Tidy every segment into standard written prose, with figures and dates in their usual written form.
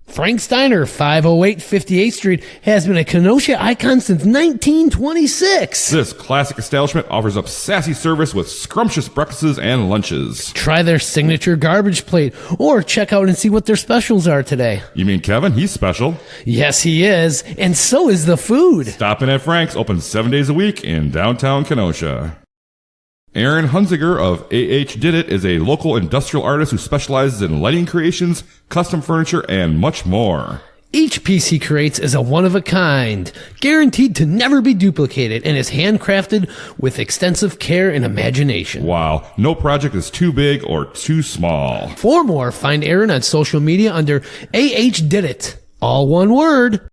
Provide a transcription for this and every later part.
Frank Steiner, 508 58th Street, has been a Kenosha icon since 1926. This classic establishment offers up sassy service with scrumptious breakfasts and lunches. Try their signature garbage plate or check out and see what their specials are today. You mean Kevin? He's special. Yes, he is. And so is the food. Stop in at Frank's, open 7 days a week in downtown Kenosha. Aaron Hunziger of AH Did It is a local industrial artist who specializes in lighting creations, custom furniture, and much more. Each piece he creates is a one-of-a-kind, guaranteed to never be duplicated, and is handcrafted with extensive care and imagination. Wow, no project is too big or too small. For more, find Aaron on social media under AH Did It. All one word.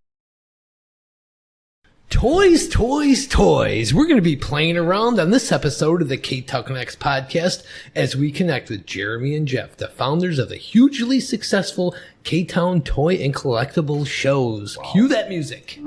Toys, toys, toys. We're going to be playing around on this episode of the K-Town Connects podcast as we connect with Jarame and Jeff, the founders of the hugely successful K-Town Toy and Collectible Shows. Wow. Cue that music.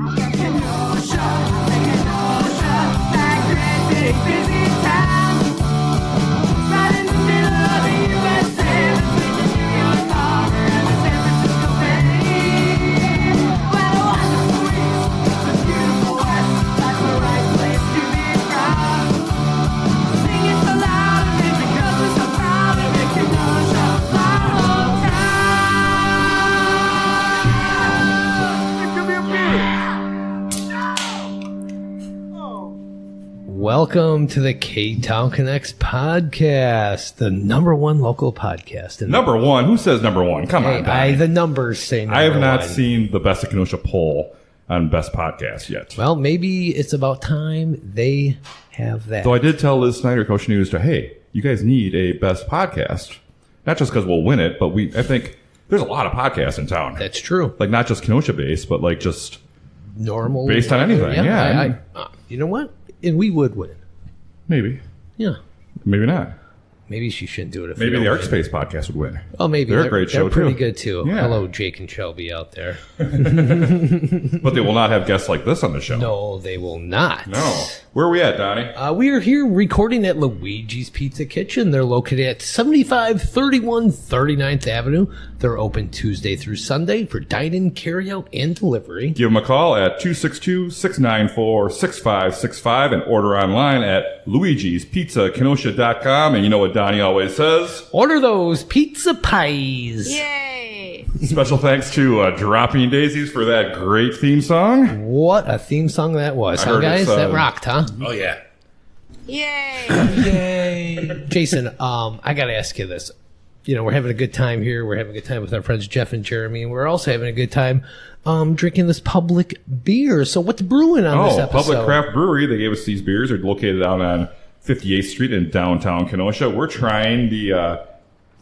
Welcome to the K-Town Connects podcast, the number one local podcast. Number one? Who says number one? Come on, the numbers say number one. I have not seen the Best of Kenosha poll on Best Podcast yet. Well, maybe it's about time they have that. So I did tell Liz Snyder, Coach News, hey, you guys need a Best Podcast. Not just because we'll win it, but I think there's a lot of podcasts in town. That's true. Like not just Kenosha based, but like just normal. Based on anything, yeah. You know what? And we would win. Maybe. Yeah. Maybe not. Maybe she shouldn't do it. If maybe the Arc Space podcast would win. Oh, maybe. They're a great show, they're pretty good, too. Yeah. Hello, Jake and Shelby out there. But they will not have guests like this on the show. No, they will not. No. Where are we at, Donnie? We are here recording at Luigi's Pizza Kitchen. They're located at 7531 39th Avenue. They're open Tuesday through Sunday for dine-in, carry-out, and delivery. Give them a call at 262-694-6565 and order online at luigispizzakenosha.com. And you know what Donnie always says? Order those pizza pies. Yay! Special thanks to Dropping Daisies for that great theme song. What a theme song that was, huh, guys? That rocked, huh? Oh, yeah. Yay! Yay! Jason, I got to ask you this. You know, we're having a good time here. We're having a good time with our friends Jeff and Jarame, and we're also having a good time drinking this public beer. So what's brewing on this episode? Public Craft Brewery. They gave us these beers. They're located out on 58th Street in downtown Kenosha. We're trying the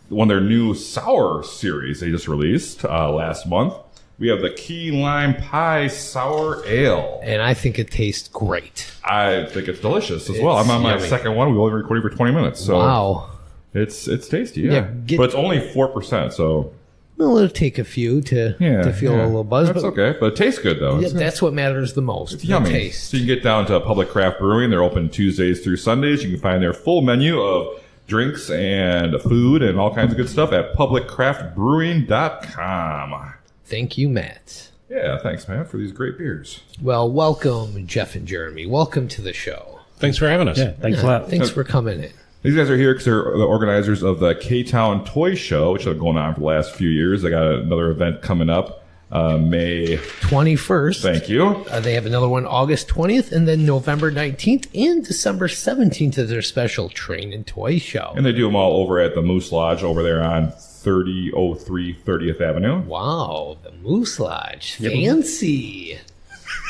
one of their new sour series they just released last month. We have the Key Lime Pie Sour Ale. And I think it tastes great. I think it's delicious as well. I'm on my second one. We've only been recording for 20 minutes. So wow. It's tasty, yeah. But it's only 4%, so... Well, it'll take a few to feel a little buzz. That's okay, but it tastes good, though. Yeah, that's what matters the most. It's yummy. Taste. So you can get down to Public Craft Brewing. They're open Tuesdays through Sundays. You can find their full menu of drinks and food and all kinds of good stuff at publiccraftbrewing.com. Thank you, Matt. Yeah, thanks, Matt, for these great beers. Well, welcome, Jeff and Jarame. Welcome to the show. Thanks for having us. Yeah, thanks a lot. Thanks for coming in. These guys are here because they're the organizers of the K-Town Toy Show, which has been going on for the last few years. They got another event coming up May 21st. Thank you. They have another one August 20th, and then November 19th and December 17th is their special Train and Toy Show. And they do them all over at the Moose Lodge over there on 3003 30th Avenue. Wow, the Moose Lodge. Fancy.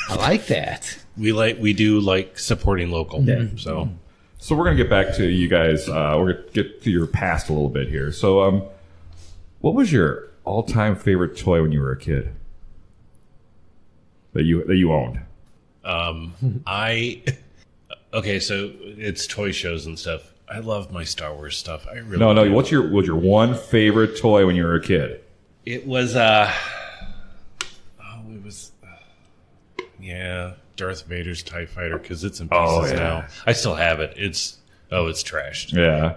I like that. We do like supporting local. Yeah. So we're going to get back to you guys. We're going to get to your past a little bit here. So what was your all-time favorite toy when you were a kid that you owned? Okay, so it's toy shows and stuff. I love my Star Wars stuff. I really No. do. What's your one favorite toy when you were a kid? It was Darth Vader's TIE Fighter because it's in pieces now. I still have it. It's trashed. Yeah.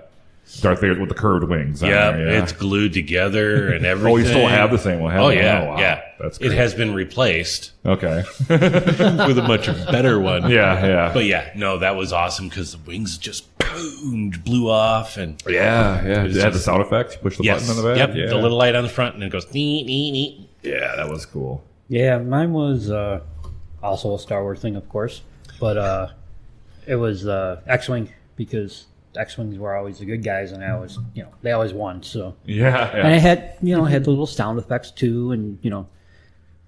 Darth Vader with the curved wings. Yeah, on there, it's glued together and everything. Oh, you still have the same one? Oh, yeah, wow. yeah. That's it great. has been replaced Okay. with a much better one. Yeah. But yeah, no, that was awesome because the wings just blew off. And Yeah. It had the sound effect. You push the yes, button on the back. yep, the little light on the front, and it goes, nee, nee, nee. Yeah, that was cool. Yeah, mine was also a Star Wars thing, of course, but it was X-Wing because X-Wings were always the good guys, and I always, they always won. So Yeah. and I had, had the little sound effects too, and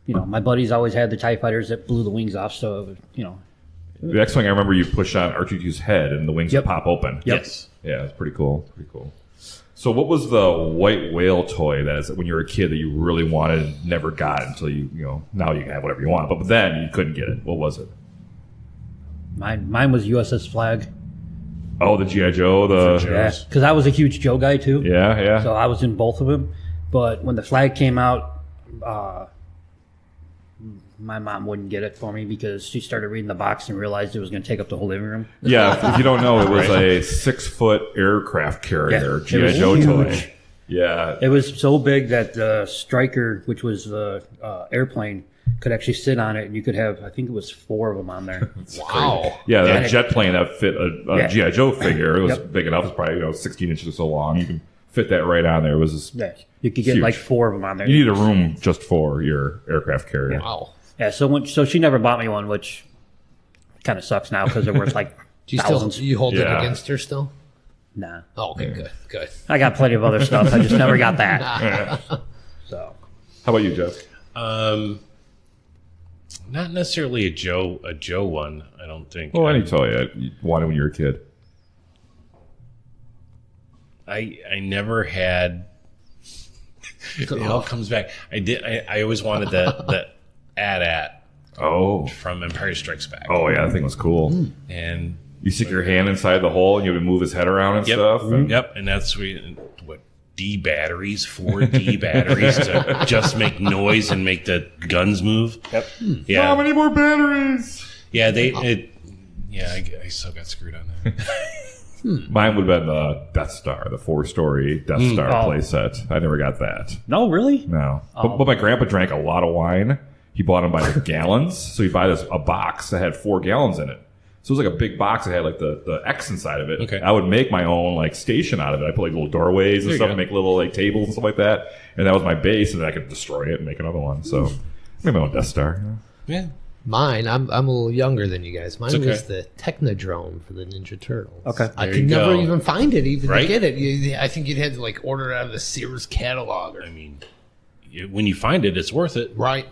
my buddies always had the TIE fighters that blew the wings off. So it was, The X-Wing, I remember you push on R2-D2's head and the wings would pop open. Yes. Yeah, it's pretty cool. So what was the white whale toy that is when you were a kid that you really wanted and never got until now you can have whatever you want, but then you couldn't get it? What was it? mine was USS Flag. Oh, the G.I. Joe, Yeah, because I was a huge Joe guy too. Yeah. So I was in both of them. But when the Flag came out, my mom wouldn't get it for me because she started reading the box and realized it was going to take up the whole living room. Yeah, if you don't know, it was a 6-foot aircraft carrier, Yeah, G.I. it was Joe toy. huge. Yeah. It was so big that the Striker, which was the airplane, could actually sit on it, and you could have, I think it was 4 of them on there. Wow. Yeah, that Yeah. jet plane that fit a Yeah. G.I. Joe figure. It was Yep. big enough. It's probably 16 inches or so long. You can fit that right on there. It was just, Yeah, you could get Huge. like 4 of them on there. you need a room just for your aircraft carrier. Wow. Yeah, so she never bought me one, which kind of sucks now because they're worth like Do you thousands. still you hold it Yeah. against her still? Nah, Oh, okay, good. I got plenty of other stuff. I just never got that. So How about you, Jeff? Not necessarily a Joe one, I don't think. Well, any toy you wanted when you were a kid. I never had. It all comes back. I always wanted the AT-AT Oh. from Empire Strikes Back. Oh, yeah, that thing was cool. And You stick your hand inside the hole and you would move his head around and yep, stuff. And yep, and that's what D batteries, 4 D batteries to just make noise and make the guns move. Yep. Yeah, How many more batteries? yeah, I still got screwed on that. Mine would have been the Death Star, the 4-story Death Star Oh. playset. I never got that. no, really? No. But my grandpa drank a lot of wine. He bought them by the gallons. So he'd buy a box that had 4 gallons in it. So it was like a big box that had like the X inside of it. Okay. I would make my own like station out of it. I put like little doorways and There you stuff go. and make little like tables and stuff like that. And that was my base, and then I could destroy it and make another one. So I made my own Death Star. Yeah, Mine, I'm a little younger than you guys. Mine okay. was the Technodrome for the Ninja Turtles. Okay. I There could you never go. even find it, even Right? to get it. I think you'd had to like order it out of the Sears catalog. I mean, when you find it, it's worth it. Right.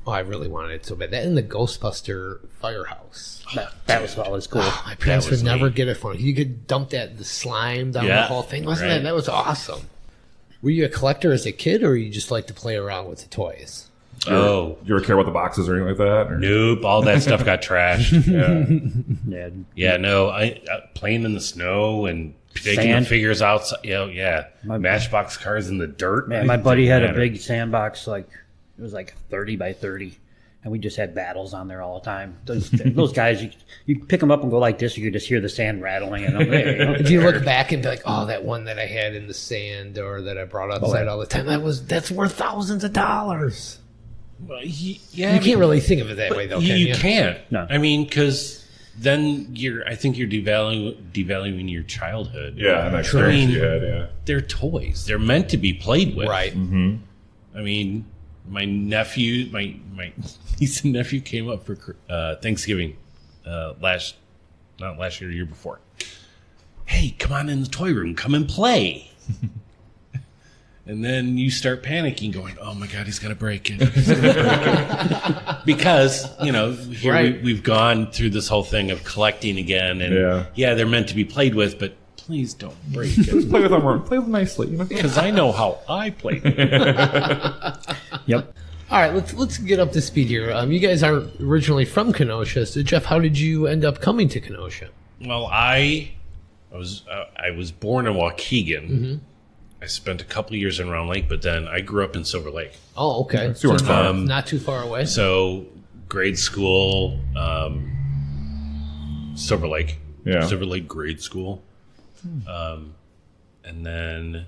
Oh, I really wanted it so bad. That and the Ghostbuster Firehouse. That was always cool. My parents was would never neat. get it for me. You could dump the slime down the Yeah, whole thing. Wasn't right. that was awesome. Were you a collector as a kid, or you just like to play around with the toys? Oh, You ever care about the boxes or anything like that? Or? nope, all that stuff got trashed. Yeah. Yeah. Yeah, no, I playing in the snow and taking Sand. the figures outside. Yeah, Matchbox cars in the dirt. Man, my buddy had a Matter. big sandbox, like it was like 30 by 30, and we just had battles on there all the time. Those guys, you pick them up and go like this, you could just hear the sand rattling. And I'm there, Do you look back and be like, "Oh, that one that I had in the sand, or that I brought outside all the time, that's worth thousands of dollars." Well, yeah, You can't really think of it that way, though, can you? You can't. No. I mean, because then I think you're devaluing your childhood. Yeah, and that experience I mean, you had, yeah. They're toys. They're meant to be played with. Right. I mean, my nephew, my niece and nephew came up for Thanksgiving not last year, the year before. Hey, come on in the toy room. Come and play. And then you start panicking, going, "Oh my God, he's gonna break it!" He's gonna break it. Because here Right. we've gone through this whole thing of collecting again, and Yeah. they're meant to be played with, but please don't break it. Play with them. Play with them nicely. You know? Because I know how I played it. Yep. All right, let's get up to speed here. You guys aren't originally from Kenosha, so Jeff, how did you end up coming to Kenosha? Well, I was born in Waukegan. I spent a couple of years in Round Lake, but then I grew up in Silver Lake. Oh, okay. So you weren't far. Not too far away. So grade school, Silver Lake. Yeah. Silver Lake grade school. and then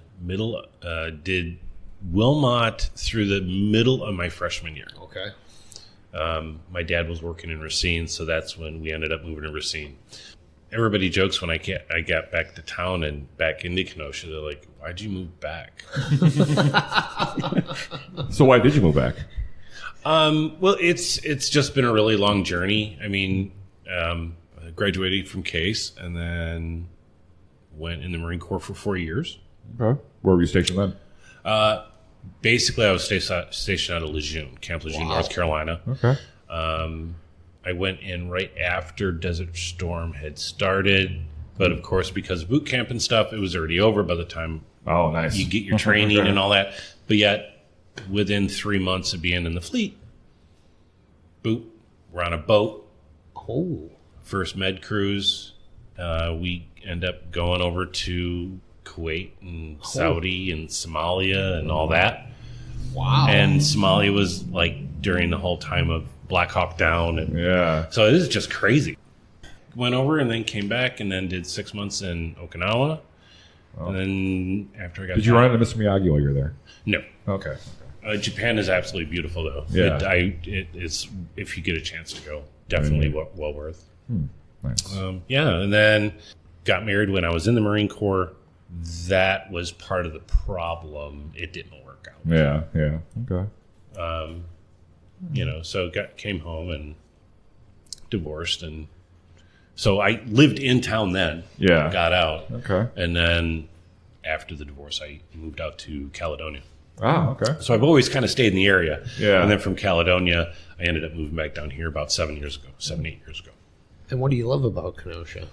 did Wilmot through the middle of my freshman year. Okay. My dad was working in Racine, so that's when we ended up moving to Racine. Everybody jokes when I got back to town and back into Kenosha. They're like, "Why'd you move back?" So why did you move back? Well, it's just been a really long journey. I mean, I graduated from Case and then went in the Marine Corps for 4 years. Okay. Where were you stationed then? Basically, I was stationed out of Lejeune, Camp Lejeune, North Carolina. Okay. I went in right after Desert Storm had started, but of course, because of boot camp and stuff, it was already over by the time Oh, nice. you get your training and all that. But yet, within 3 months of being in the fleet, boop, we're on a boat. Oh. First med cruise. We end up going over to Kuwait and Saudi and Somalia and all that. Wow. And Somalia was like during the whole time of Black Hawk Down. And Yeah. so it is just crazy. Went over and then came back and then did 6 months in Okinawa. And then after I got Did you run into Mr. Miyagi while you were there? No. Okay. Japan is absolutely beautiful, though. Yeah. It's if you get a chance to go, definitely well worth. Nice. And then got married when I was in the Marine Corps. That was part of the problem. It didn't work out. Yeah. Okay. So came home and divorced, and so I lived in town then. Yeah. Got out. Okay. And then after the divorce, I moved out to Caledonia. Ah, okay. So I've always kind of stayed in the area. Yeah. And then from Caledonia, I ended up moving back down here about 8 years ago. And what do you love about Kenosha?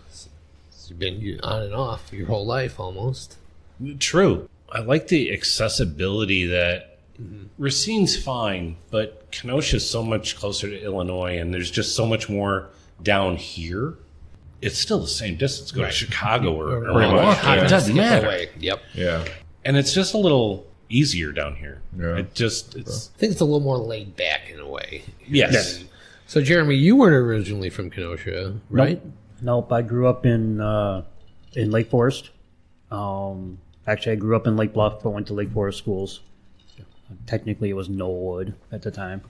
You've been on and off your whole life almost. True. I like the accessibility that Racine's fine, but Kenosha is so much closer to Illinois, and there's just so much more down here. It's still the same distance. Go to Chicago or Pretty much, Milwaukee. yeah. It doesn't matter. Away. Yep. Yeah. And it's just a little easier down here. Yeah. It's I think it's a little more laid back in a way. yes. So, Jeremy, you weren't originally from Kenosha, right? Nope. I grew up in Lake Forest. Actually, I grew up in Lake Bluff, but went to Lake Forest schools. Technically, it was Knollwood at the time.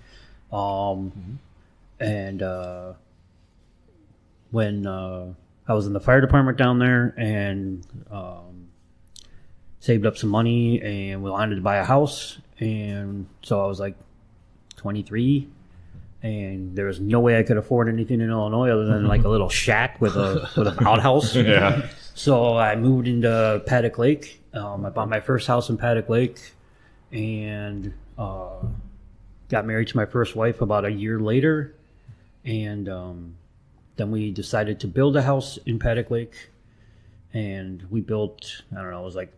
And when I was in the fire department down there and saved up some money and we wanted to buy a house, and so I was like 23. And there was no way I could afford anything in Illinois other than like a little shack with an outhouse. Yeah. So I moved into Paddock Lake. I bought my first house in Paddock Lake, and got married to my first wife about a year later. And then we decided to build a house in Paddock Lake, and we built, I don't know, it was like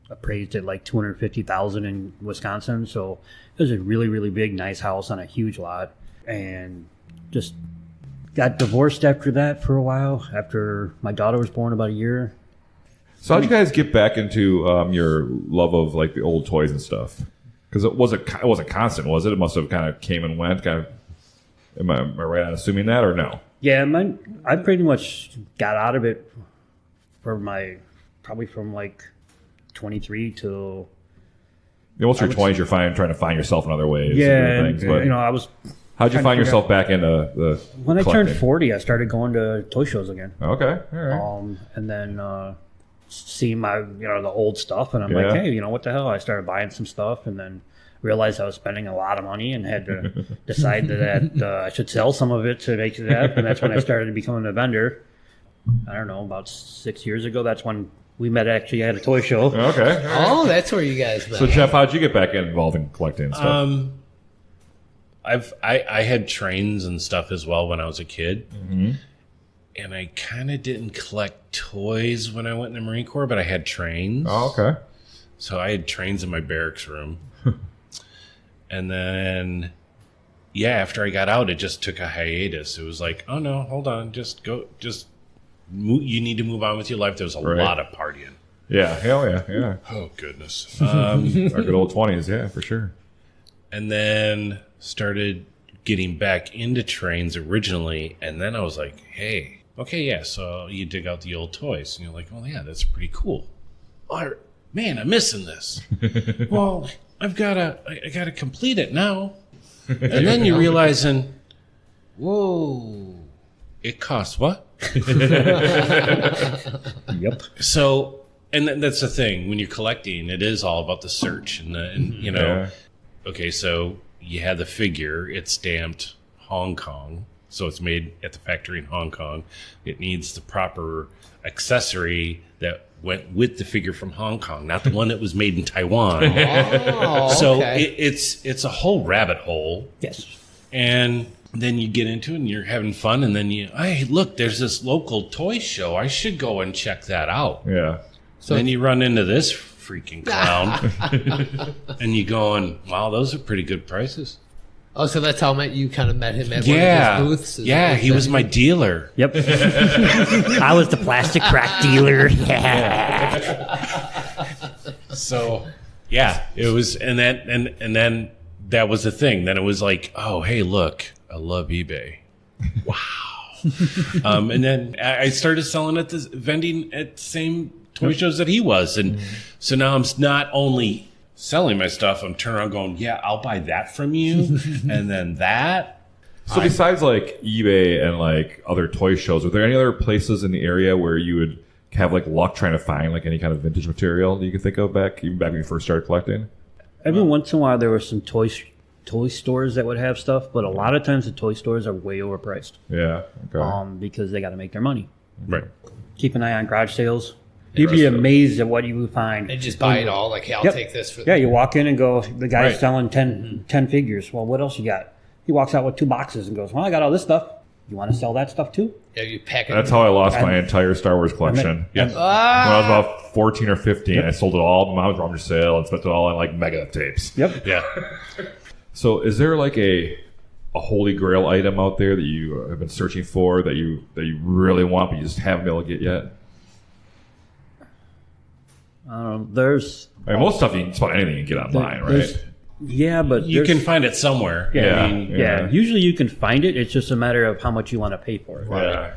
appraised at like $250,000 in Wisconsin. So it was a really, really big, nice house on a huge lot, and just got divorced after that for a while. After my daughter was born, about a year. So how'd you guys get back into your love of like the old toys and stuff? Because it wasn't constant, was it? It must have kind of came and went. Kind of. Am I right on assuming that, or no? Yeah, I pretty much got out of it probably from like 23 to. Most of your 20s, you're trying to find yourself in other ways. Yeah, and things, but I was. how'd you find yourself back into the? When I collecting? turned 40, I started going to toy shows again. Okay, all right. And then seeing my the old stuff, and I'm Yeah. like, hey, what the hell? I started buying some stuff, and then realized I was spending a lot of money and had to decide that I should sell some of it to make it happen. And that's when I started becoming a vendor. I don't know, about 6 years ago. That's when we met actually at a toy show. Okay. All right. Oh, that's where you guys met. So Jeff, how'd you get back involved in collecting and stuff? I had trains and stuff as well when I was a kid. And I kind of didn't collect toys when I went in the Marine Corps, but I had trains. Oh, okay. So I had trains in my barracks room. And then, after I got out, it just took a hiatus. It was like, oh no, hold on, just move, you need to move on with your life. There was a lot of partying. Yeah, hell yeah. Oh goodness. Our good old 20s, yeah, for sure. And then started getting back into trains originally, and then I was like, hey, okay, so you dig out the old toys, and you're like, oh yeah, that's pretty cool. oh, man, I'm missing this. Well, I gotta complete it now. And then you're realizing, whoa, it costs what? Yep. So, and that's the thing when you're collecting, it is all about the search and you know. Yeah. Okay, so you had the figure, it's stamped Hong Kong, so it's made at the factory in Hong Kong. It needs the proper accessory that went with the figure from Hong Kong, not the one that was made in Taiwan. Oh, So okay. it's a whole rabbit hole. Yes. And then you get into it and you're having fun, and then hey, look, there's this local toy show. I should go and check that out. Yeah. So then you run into this freaking clown, and you going, wow, those are pretty good prices. Oh, so that's how you kind of met him at Yeah, one of his booths? yeah, he was my dealer. Yep. I was the plastic crack dealer. So yeah, it was, and then that was the thing. Then it was like, oh, hey, look, I love eBay. Wow. And then I started selling at the vending at the same toy shows that he was, and so now I'm not only selling my stuff, I'm turning around going, yeah, I'll buy that from you, and then that. So besides like eBay and like other toy shows, are there any other places in the area where you would have like luck trying to find like any kind of vintage material that you can think of even back when you first started collecting? Every once in a while, there were some toy stores that would have stuff, but a lot of times the toy stores are way overpriced. Yeah. Okay. Because they got to make their money. Right. Keep an eye on garage sales. You'd be amazed at what you would find. And just buy it all. Like, hey, I'll Yep. take this for Yeah, you walk in and go, the guy's Right. selling 10 figures. Well, what else you got? He walks out with 2 boxes and goes, well, I got all this stuff. You want to sell that stuff too? Yeah, you pack it. That's how I lost my entire Star Wars collection. Yeah. When I was about 14 or 15, I sold it all. Mom was rummage sale and spent it all on like mega tapes. Yep. Yeah. So is there like a holy grail item out there that you have been searching for that you really want but you just haven't been able to get yet? There's... I mean, most stuff you can just about anything you can get online, there's- right? Yeah, but You there's- can find it somewhere. Yeah, I mean, yeah. Usually you can find it. It's just a matter of how much you want to pay for it. Yeah.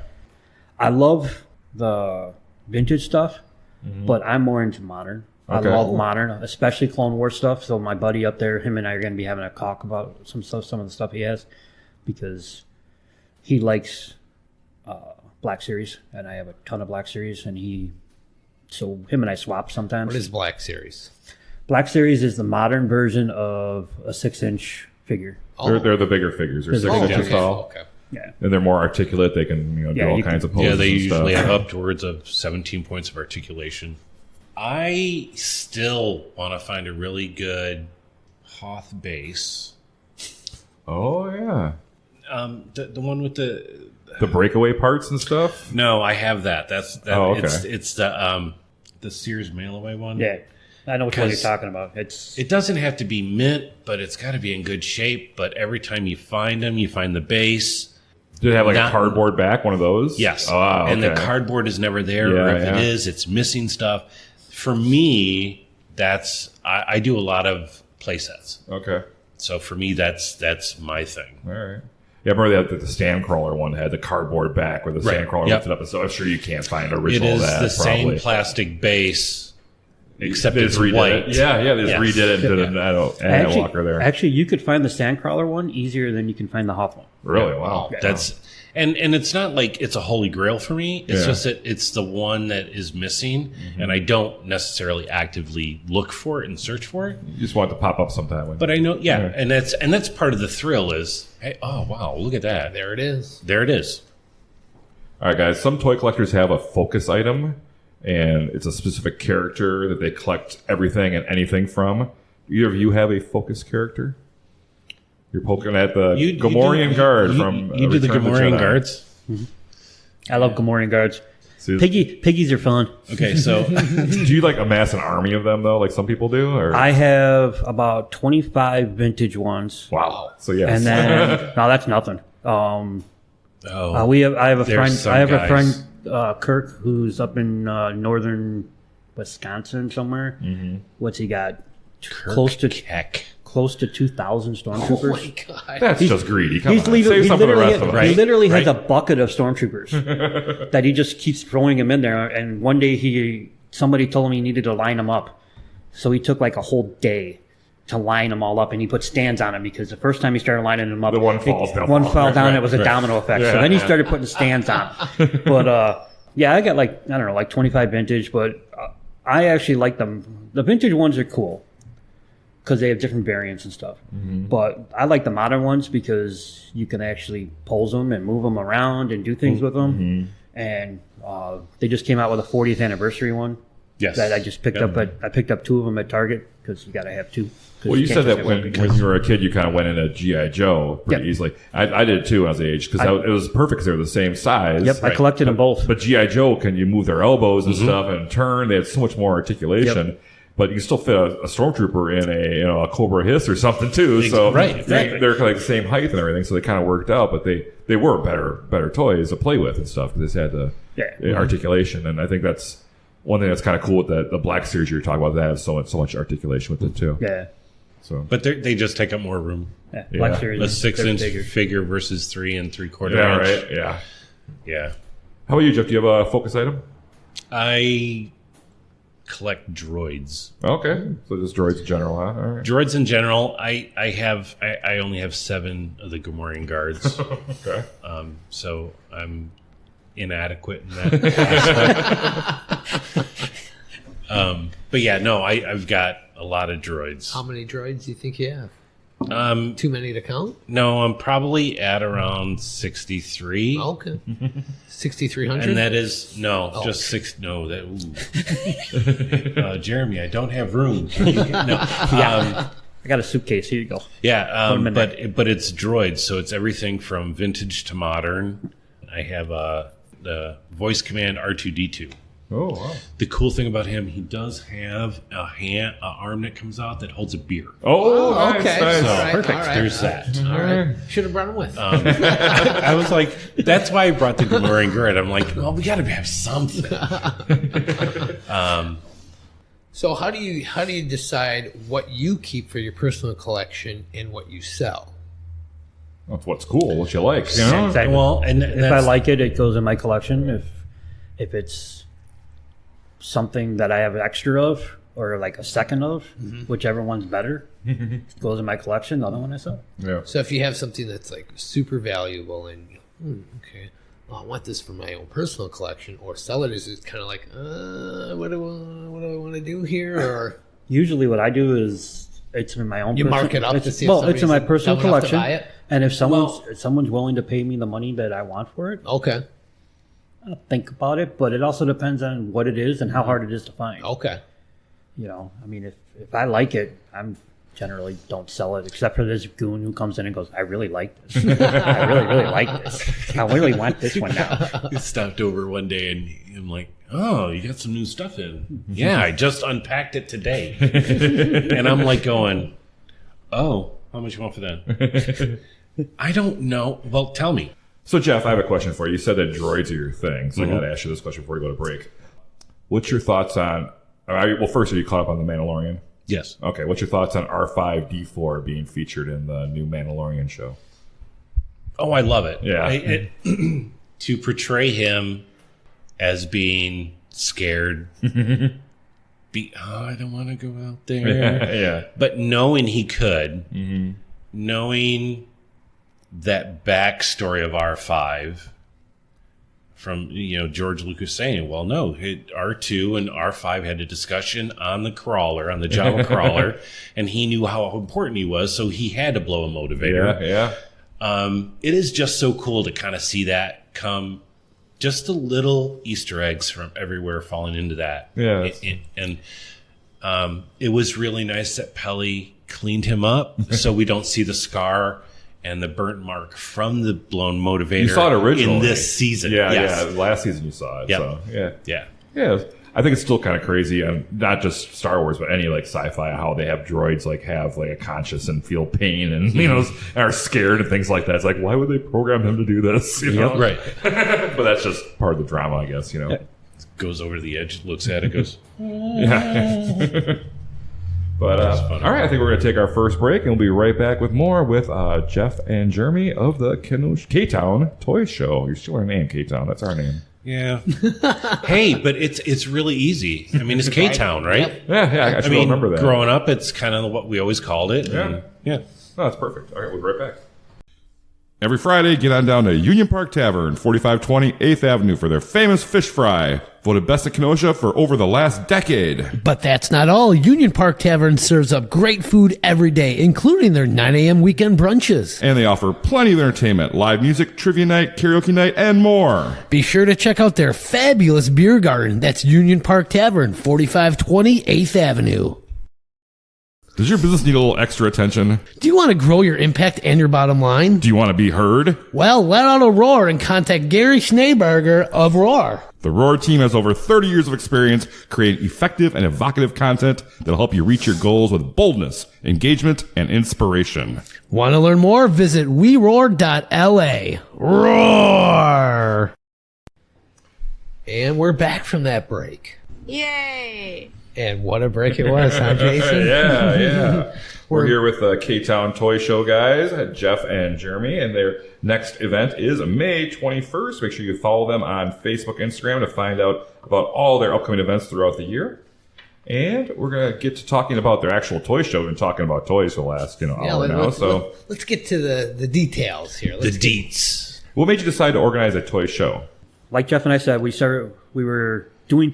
I love the vintage stuff, but I'm more into modern. Okay. I love modern, especially Clone Wars stuff. So my buddy up there, him and I are going to be having a talk about some of the stuff he has, because he likes Black Series, and I have a ton of Black Series, so him and I swap sometimes. What is Black Series? Black Series is the modern version of a 6-inch figure. They're the bigger figures. They're 6 inches okay. tall. Okay. Yeah. And they're more articulate. They can do Yeah, all you kinds can- of poses. Yeah, they and usually stuff. have upwards of 17 points of articulation. I still want to find a really good Hoth base. Oh yeah, The one with the breakaway parts and stuff. no, I have that. That's that. Oh, okay. It's the Sears mail away one. Yeah. I know what you're 'Cause talking about. It doesn't have to be mint, but it's got to be in good shape. But every time you find them, you find the base. Did it have like a Not- cardboard back? One of those? Yes. Oh, wow, And the okay. cardboard is never there, Yeah, or if yeah. it is, it's missing stuff. For me, I do a lot of play sets. Okay. So for me, that's my thing. All right. Yeah, I remember the stand crawler one had the cardboard back where the Right. stand crawler Yep. lifted up. So I'm sure you can't find an It original is of that. the same probably. plastic base, except They it's just redid white. it. Yeah, they just Yes. redid it and did an ad walker there. Actually, you could find the Sandcrawler one easier than you can find the Hoth one. Really? Wow. That's and it's not like it's a holy grail for me. It's Yeah. just that it's the one that is missing, and I don't necessarily actively look for it and search for it. You just want it to pop up sometime. But I know, Yeah. and that's part of the thrill is, hey, oh wow, look at that, There it is. there it is. All right, guys. Some toy collectors have a focus item, and it's a specific character that they collect everything and anything from. Do either of you have a focus character? You're poking at the Gamorrean Guard from you do the Return of Gamorrean Jedi. guards. I love Gamorrean guards. See, Piggies are fun. Okay, so do you like amass an army of them though, like some people do? Or I have about 25 vintage ones, wow. So yes. and then no, that's nothing. oh, I have a There's friend. some I have a guys. friend, Kirk, who's up in northern Wisconsin somewhere. Mm-hmm. What's he got? heck. Close to 2,000 Oh stormtroopers. my god. That's just greedy. Come He's on. leaving, Save he some for the literally, rest of us. he Right, literally has a right. bucket of stormtroopers that he just keeps throwing them in there. And one day he somebody told him he needed to line them up. So he took like a whole day to line them all up, and he put stands on them because the first time he started lining them up, The one falls down. One fell down. Right, It was a domino effect. Yeah, So then he yeah. started putting stands on. But yeah, I got like, I don't know, like 25 vintage, but I actually like them. The vintage ones are cool because they have different variants and stuff. But I like the modern ones because you can actually pose them and move them around and do things with them. And they just came out with a 40th anniversary one. Yes. That I just picked up. I picked up 2 of them at Target because you got to have 2. Well, you said that when you were a kid, you kind of went into G.I. Joe pretty Yep. easily. I did too as an age because it was perfect because they were the same size. Yep, I collected them both. But G.I. Joe, can you move their elbows and stuff and turn? They had so much more articulation. Yep. But you can still fit a stormtrooper in a Cobra Hiss or something too. So Right, exactly. they're like the same height and everything, so they kind of worked out. But they were better toys to play with and stuff because they had the articulation. And I think that's one thing that's kind of cool with the Black Series you were talking about. That has so much articulation with it too. Yeah. So But they just take up more room. Yeah. Black Yeah. Series. A they're 6-inch bigger. figure versus 3 3/4 yeah, inch. right, yeah. Yeah. How about you, Jeff? Do you have a focus item? I collect droids. Okay, so just droids in general, huh? All right. Droids in general, I only have 7 of the Gamorrean guards. Okay. So I'm inadequate in that aspect. But yeah, no, I've got a lot of droids. How many droids do you think you have? Too many to count? No, I'm probably at around 63. Okay. 6,300? And that is just 6. No, that. Ooh. Jeremy, I don't have room. No, I got a suitcase. Here you go. yeah, Put 'em in but it's droids, so it's everything from vintage to modern. I have the voice command R2D2. Oh, wow. The cool thing about him, he does have an arm that comes out that holds a beer. Oh, Oh, nice, okay. nice. All right, Perfect. all right. There's that. All right. Should have brought him with. I was like, that's why I brought the Gamorrean guard. I'm like, well, we got to have something. So how do you decide what you keep for your personal collection and what you sell? That's what's cool, what you like. You know? Exactly. Well, and if I that's- like it, it goes in my collection. If it's something that I have extra of, or like a second of, whichever one's better, goes in my collection. The other one I sell. Yeah. So if you have something that's like super valuable and okay, well, I want this for my own personal collection, or sell it, is it kind of like what do I want to do here? Or Usually, what I do is it's in my own. You mark it up to see if it's in my somebody's personal dumb enough to collection, buy it? and if someone's willing to pay me the money that I want for it, okay, I'll think about it. But it also depends on what it is and how hard it is to find. okay. You know, I mean, if I like it, I'm generally don't sell it, except for this goon who comes in and goes, "I really like this. I really like this. I really want this one now." He stopped over one day and I'm like, oh, you got some new stuff in. Yeah, I just unpacked it today. And I'm like going, oh, how much you want for that? I don't know. Well, tell me. So, Jeff, I have a question for you. You said that droids are your thing, so I got to ask you this question before we go to break. What's your thoughts on... well, first, are you caught up on The Mandalorian? Yes. Okay, what's your thoughts on R5-D4 being featured in the new Mandalorian show? Oh, I love it. Yeah. To portray him as being scared. I don't want to go out there. Yeah. But knowing he could, knowing that backstory of R5 from George Lucas saying, well, no, R2 and R5 had a discussion on the crawler, on the Java crawler, and he knew how important he was, so he had to blow a motivator. Yeah. It is just so cool to kind of see that come, just the little Easter eggs from everywhere falling into that. Yeah. And it was really nice that Pelly cleaned him up so we don't see the scar and the burnt mark from the blown motivator. You saw it originally. in this season. Yeah, Yes. yeah. Last season you saw it. Yep. So, yeah. Yeah. Yeah. I think it's still kind of crazy, not just Star Wars, but any like sci-fi, how they have droids like have like a conscience and feel pain and and are scared and things like that. It's like, why would they program him to do this? You know? Right. But that's just part of the drama, I guess. Goes over the edge, looks at it, goes, Yeah. But funny. all right, I think we're going to take our first break, and we'll be right back with more with Jeff and Jeremy of the K-Town Toy Show. You're still our name, K-Town. That's our name. Yeah. Hey, but it's really easy. I mean, it's K-Town, right? Yeah, I should remember that. Growing up, it's kind of what we always called it. Yeah. And, yeah. No, that's perfect. All right, we'll be right back. Every Friday, get on down to Union Park Tavern, 4520 8th Avenue for their famous fish fry. Voted best in Kenosha for over the last decade. But that's not all. Union Park Tavern serves up great food every day, including their 9 a.m. weekend brunches. And they offer plenty of entertainment, live music, trivia night, karaoke night, and more. Be sure to check out their fabulous beer garden. That's Union Park Tavern, 4520 8th Avenue. Does your business need a little extra attention? Do you want to grow your impact and your bottom line? Do you want to be heard? Well, let out a roar and contact Gary Schneeberger of Roar. The Roar team has over 30 years of experience creating effective and evocative content that'll help you reach your goals with boldness, engagement, and inspiration. Want to learn more? Visit weroar.la. Roar! And we're back from that break. Yay! And what a break it was, huh, Jason? Yeah. We're here with the K-Town Toy Show guys, Jeff and Jeremy, and their next event is May 21st. Make sure you follow them on Facebook, Instagram to find out about all their upcoming events throughout the year. And we're going to get to talking about their actual toy show. We've been talking about toys for the last hour now. Let's get to the details here. The deets. What made you decide to organize a toy show? Like Jeff and I said, we were doing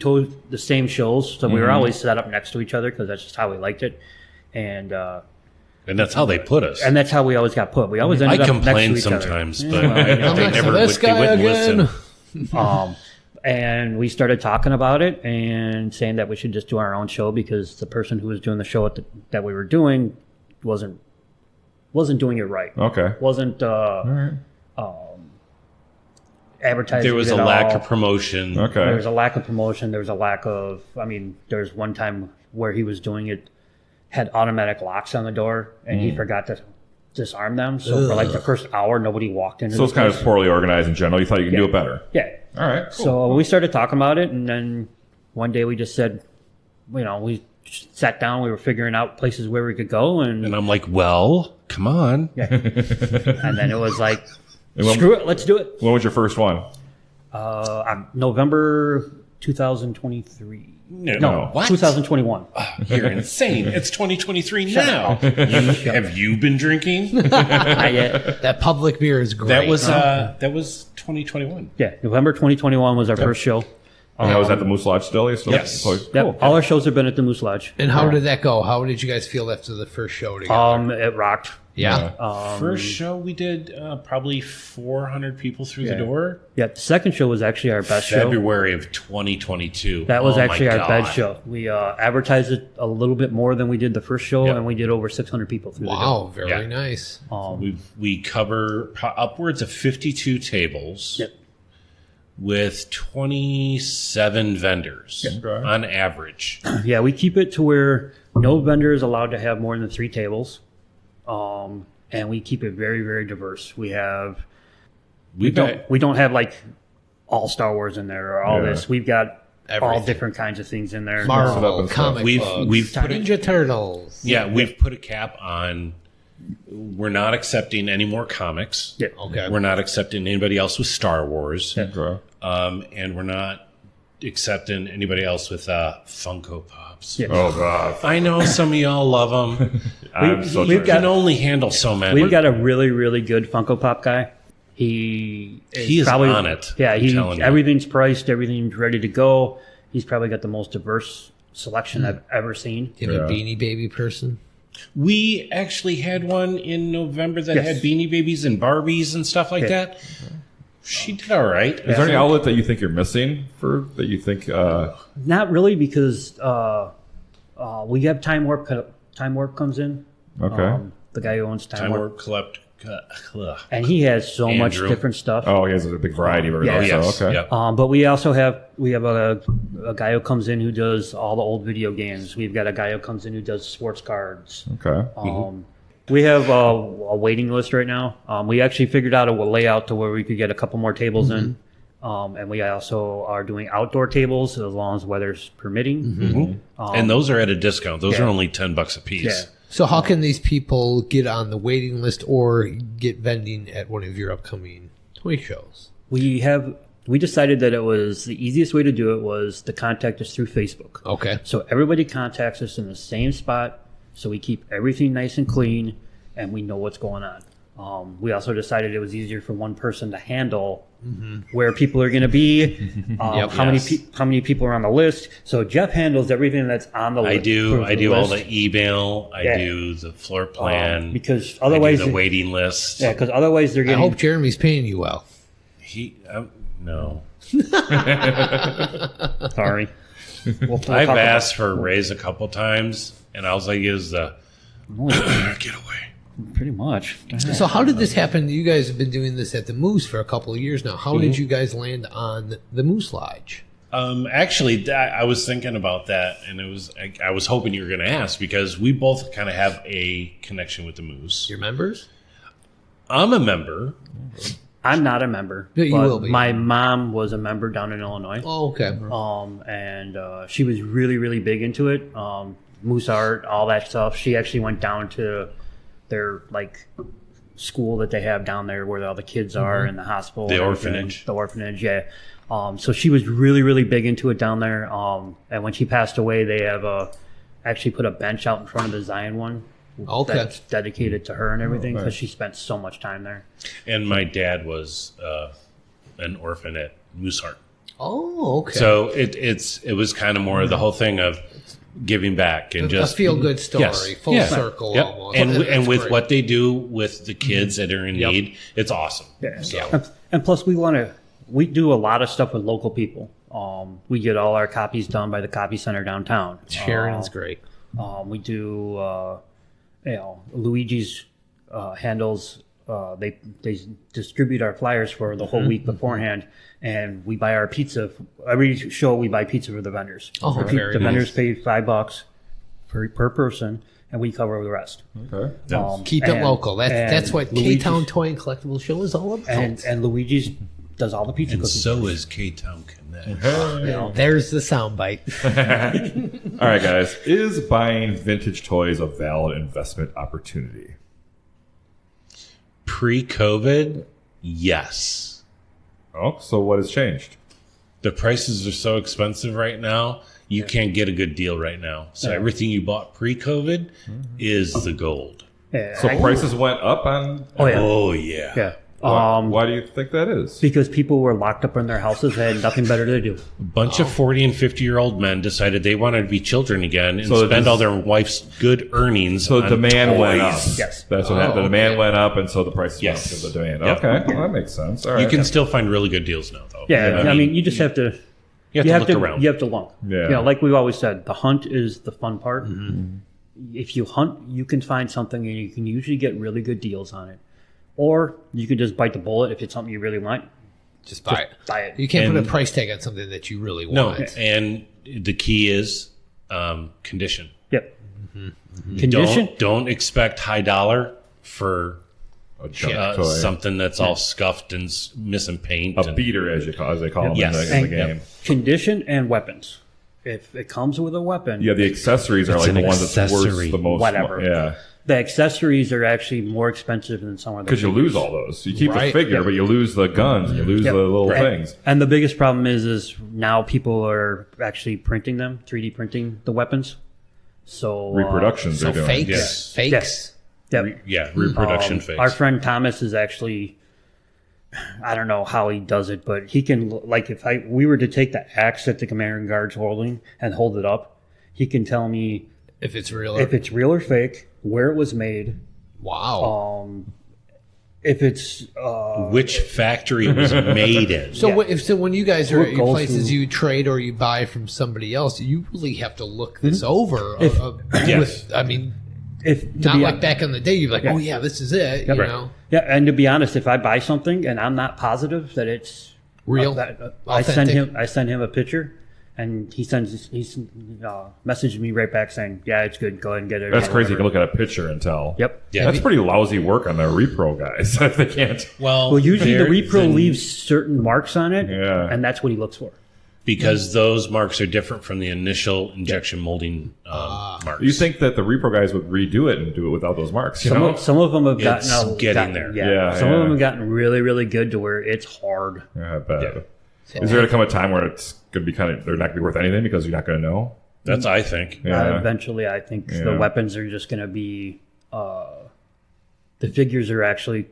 the same shows, so we were always set up next to each other because that's just how we liked it. And that's how they put us. And that's how we always got put. We always ended I up next to complain each other. sometimes, but I'm they next to never this they guy wouldn't again. listen. And we started talking about it and saying that we should just do our own show because the person who was doing the show that we were doing wasn't doing it right. Okay. Wasn't advertising. There was it a at lack all. of promotion. Okay. There was a lack of promotion. There was a lack of. I mean, there's one time where he was doing it, had automatic locks on the door, and he forgot to disarm them. So for like the first hour, nobody walked into. So it's kind of poorly organized in general. You thought you could do it better. Yeah. All right. Cool. So we started talking about it, and then one day we just said, we sat down. We were figuring out places where we could go, And I'm like, well, come on. and then it was like, screw it, let's do it. When was your first one? November 2023. No. What? 2021. You're insane. It's 2023 now. Have you been drinking? Not yet. That public beer is great. That was 2021. Yeah, November 2021 was our first show. And that was at the Moose Lodge still? You still Yes. Cool. Yep, all our shows have been at the Moose Lodge. And how did that go? How did you guys feel after the first show together? It rocked. Yeah. First show we did probably 400 people through the door. Yeah, the second show was actually our best show. February of 2022. That was Oh actually my our God. best show. We advertised it a little bit more than we did the first show, Yeah. and we did over 600 people through Wow, very Yeah. nice. the door. We cover upwards of 52 tables. Yep. With 27 vendors Okay. on average. Yeah, we keep it to where no vendor is allowed to have more than 3 tables. And we keep it very, very diverse. We don't have like all Star Wars in there or all this. We've got all Everything. different kinds of things in there. Marvel, and stuff. comic We've books, put Ninja Turtles. Yeah, we've put a cap on. We're not accepting any more comics. Yeah. Okay. We're not accepting anybody else with Star Wars. Okay. And we're not accepting anybody else with Funko Pops. Yeah. Oh, God. I know some of y'all love them. I'm so we've We sorry. can only handle so many. We've got a really, really good Funko Pop guy. He is probably on it, Yeah, I'm telling you. everything's priced, everything's ready to go. He's probably got the most diverse selection I've ever seen. You have a Beanie Baby person? We actually had one in November that Yes. had Beanie Babies and Barbies and stuff like Yeah. that. She did all right. Is there any outlet that you think you're missing that you think? Not really, because we have Time Warp. Time Warp comes in. Okay. The guy who owns Time Time Warp. Warp Collect. And he has so much Andrew. different stuff. Oh, he has a big variety of everything. Yes. So, okay. Yep. But we also have a guy who comes in who does all the old video games. We've got a guy who comes in who does sports cards. Okay. We have a waiting list right now. We actually figured out a layout to where we could get a couple more tables in. And we also are doing outdoor tables as long as weather's permitting. And those are at a discount. Those yeah. are only $10 a piece. Yeah. So how can these people get on the waiting list or get vending at one of your upcoming toy shows? We have we decided that it was the easiest way to do it was to contact us through Facebook. Okay. So everybody contacts us in the same spot, so we keep everything nice and clean, and we know what's going on. We also decided it was easier for one person to handle where people are going to be, how many people are on the list. So Jeff handles everything that's on the list. I do all the email. I do the floor plan. Because otherwise, I do the waiting list. Yeah, because otherwise they're I getting. hope Jeremy's paying you well. No. Sorry. I've asked for a raise a couple times, and all I get is the get away. Pretty much. So how did this happen? You guys have been doing this at the Moose for a couple of years now. How did you guys land on the Moose Lodge? Actually, I was thinking about that, and I was hoping you were going to ask because we both kind of have a connection with the Moose. Your members? I'm a member. I'm not a member. Yeah, you but will be. My mom was a member down in Illinois. Oh, okay. And she was really, really big into it. Moose art, all that stuff. She actually went down to their school that they have down there where all the kids are in the hospital. The orphanage. The orphanage, yeah. So she was really, really big into it down there. And when she passed away, they have actually put a bench out in front of the Zion one. Okay. That's dedicated to her and everything because she spent so much time there. And my dad was an orphan at Moose Art. Oh, okay. So it was kind of more the whole thing of giving back and just a feel-good story, full circle Yep. almost. And with great. what they do with the kids that are in need, it's awesome. Yeah. So. And plus, we do a lot of stuff with local people. We get all our copies done by the copy center downtown. Shannyn's great. We do, Luigi's handles. They distribute our flyers for the whole week beforehand, and we buy our pizza. Every show, we buy pizza for the vendors. Oh, very the nice. vendors pay $5 per person, and we cover the rest. Okay. Keep it local. That's what Luigi's- K-Town Toy and Collectible Show is all about. And Luigi's does all the pizza And cooking. so is K-Town Connects. There's the soundbite. All right, guys. Is buying vintage toys a valid investment opportunity? Pre-COVID, yes. Oh, so what has changed? The prices are so expensive right now. You can't get a good deal right now. So everything you bought pre-COVID is the gold. Yeah, So prices went up on. Oh yeah. Oh yeah. Yeah. Why do you think that is? Because people were locked up in their houses, they had nothing better to do. A bunch of 40 and 50-year-old men decided they wanted to be children again and So spend this- all their wife's good earnings So on demand went up. toys. Yes. That's what happened. The demand went up, and so the prices Yes. went up because of the demand. Yep. Okay, well, that makes sense. All right. You can still find really good deals now, though. Yeah, I mean, you just have to. you have to look around. You have to look. Yeah. You know, like we've always said, the hunt is the fun part. If you hunt, you can find something, and you can usually get really good deals on it. Or you can just bite the bullet if it's something you really want. Just buy it. Buy it. You can't put And- a price tag on something that you really No, want. and the key is condition. Yep. Condition. Don't expect high dollar for a junk toy. something that's all scuffed and missing paint. A beater, as they call them Yes. in the game. Condition and weapons. If it comes with a weapon, Yeah, the accessories are It's like an the ones that's accessory. worth the most. Whatever. Yeah, the accessories are actually more expensive than some of the because you lose all those. You keep the Right. figure, Yep. but you lose the guns and you lose Yep. the little Right. things. And the biggest problem is now people are actually printing them, 3D printing the weapons. So Reproductions So are doing. fakes. Yes. Fakes. Yes. Yep. Yeah, reproduction phase. Our friend Thomas is actually, I don't know how he does it, but he can, like, if we were to take the axe that the Commanding Guard's holding and hold it up, he can tell me If it's real. if it's real or fake, where it was made, Wow. if it's Which factory it was made in. So, when you guys are What at your goes places, through- you trade or you buy from somebody else, you really have to look this over. Yes. I mean, if to not be like back in the day. You're like, oh yeah, this is it. You Right. know, Yeah, and to be honest, if I buy something and I'm not positive that it's real. I authentic. send him a picture, and he messages me right back saying, "Yeah, it's good. Go ahead and get it." That's or crazy. You whatever." can look at a picture and tell. Yep. Yeah. That's pretty lousy work on the repro guys. If they can't. Well, usually the there- repro then- leaves certain marks on it, Yeah. and that's what he looks for. because those marks are different from the initial injection molding marks. You think that the repro guys would redo it and do it without those marks? You know? Some of them have It's getting there. Yeah, Yeah, some yeah. of them have gotten really, really good to where it's hard. Yeah, I bet. Is there going to come a time where it's going to be they're not going to be worth anything because you're not going to know? That's I think. Yeah. Eventually, I think the weapons are just going to be the figures are actually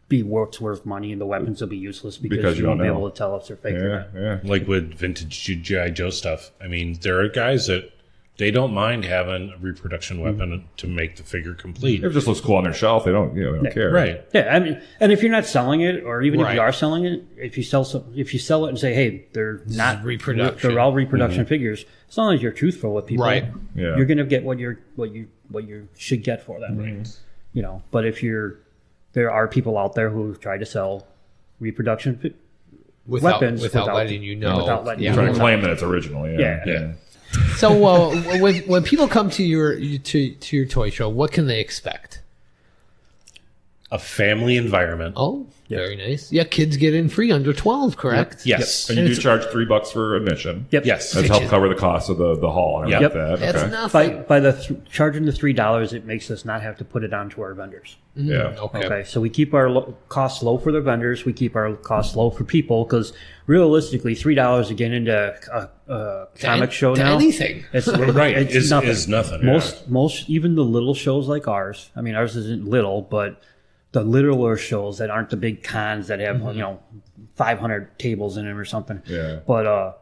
be what's worth money, and the weapons will be useless because you won't be able to tell if they're fake or not. Yeah. Like with vintage G.I. Joe stuff. I mean, there are guys that they don't mind having a reproduction weapon to make the figure complete. If it just looks cool on their shelf, they don't care. Right. Yeah, I mean, and if you're not selling it, or even if Right. you are selling it, if you sell it and say, hey, they're not reproduction. they're all reproduction figures. As long as you're truthful with people, Right. Yeah. you're going to get what you should get for them. Mm-hmm. You know, but if there are people out there who try to sell reproduction weapons without letting you know. without letting You're you trying know. to claim that it's original. Yeah. So when people come to your toy show, what can they expect? A family environment. Oh, very nice. Yeah, kids get in free under 12, correct? Yes. And you do charge $3 for admission. Yep. Yes. That's help cover the cost of the hall. And Yep. that. That's Okay. nothing. By charging the $3, it makes us not have to put it on to our vendors. Yeah. Okay. So we keep our costs low for the vendors. We keep our costs low for people because realistically, $3 to get into a comic show to now. anything. It's Right. It's Is nothing. nothing. Most even the little shows like ours. I mean, ours isn't little, but the littler shows that aren't the big cons that have 500 tables in them or something. Yeah. But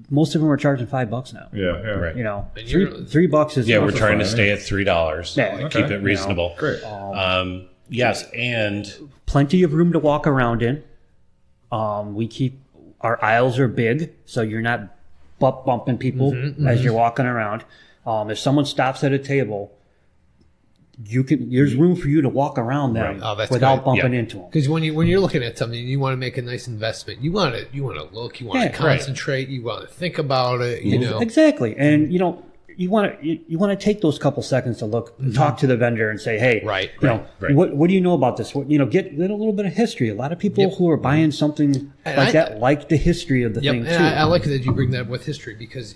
most of them are charging $5 now. Yeah. Right. You know, And you're- $3 is Yeah, we're enough. trying to stay at $3. Yeah, Keep okay. it reasonable. Great. Yes, and Plenty of room to walk around in. We keep our aisles are big, so you're not bumping people as you're walking around. If someone stops at a table, there's room for you to walk around them Oh, that's without good. bumping Yeah. into them. Because when you're looking at something, you want to make a nice investment. You want to look. You want to Yeah, right. concentrate. You want to think about it. You know. Exactly, and you want to take those couple seconds to look, talk to the vendor, and say, "Hey, Right, right. what do you know about this? Get a little bit of history." A lot of people who are buying something like that like the history of the Yep. thing too. And I like that you bring that up with history because,